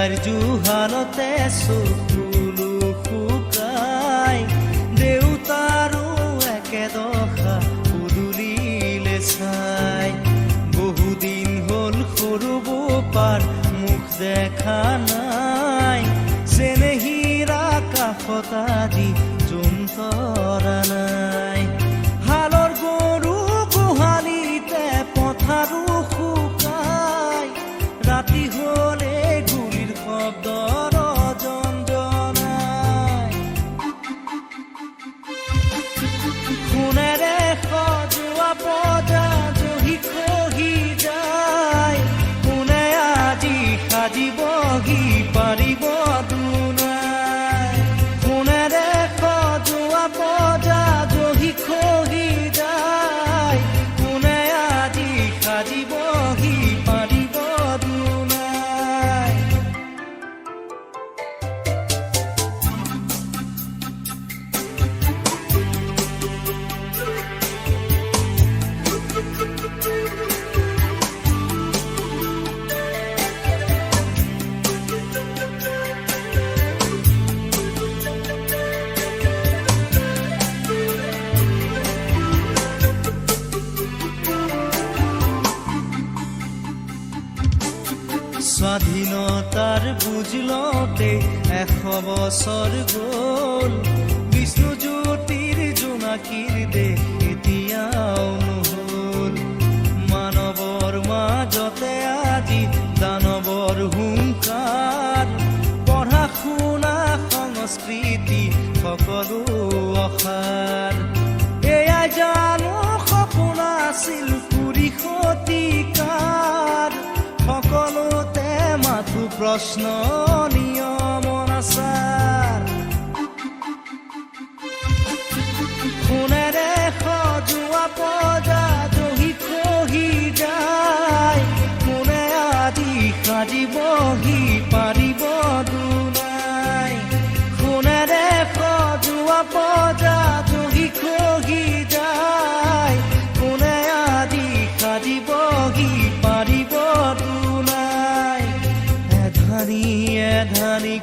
বিদায়ৰ জুহালতে চকুলো শুকাই দেউতাৰো একেদশা পদূলিলে চাই বহুদিন হ'ল সৰু বোপাৰ মুখ দেখা নাই চেনেহীৰ আকাশত আজি জোন তৰা নাই হালৰ গৰু গোহালিতে পথাৰো শুকাই ৰাতি হলে গুলিৰ শব্দৰ জঞ্জনাই সোণেৰে সজোৱা পজা জহি খহি যায় কোনে আজি সাজিবহি পাৰিব দুনাই সোণেৰে সজোৱা পজা জহি খহি যায় কোনে আজি সাজিবহি পাৰিব দুনাই স্বাধীনতাৰ বুজ লওঁতে 100 বছৰ গ'ল বিষ্ণুজ্যোতিৰ জোনাকীৰ দেশ এতিয়াও নহ'ল মানৱৰ মাজতে আজি দানৱৰ হুংকাৰ পঢ়া শুনা সংস্কৃতি সকলো অসাৰ এয়া জানো সপোন আছিল কুৰি শতিকাৰ সকলোতে মাথো প্ৰশ্ন নিয়ম আচাৰ সোণেৰে সজোৱা পজা জহি খহি যায় কোনে আজি সাজিবহি পাৰিব দুনাই সোণেৰে সজোৱা পজা জহি খহি যায় কোনে আজি সাজিবহি পাৰিব দুনাই এধানি এধানি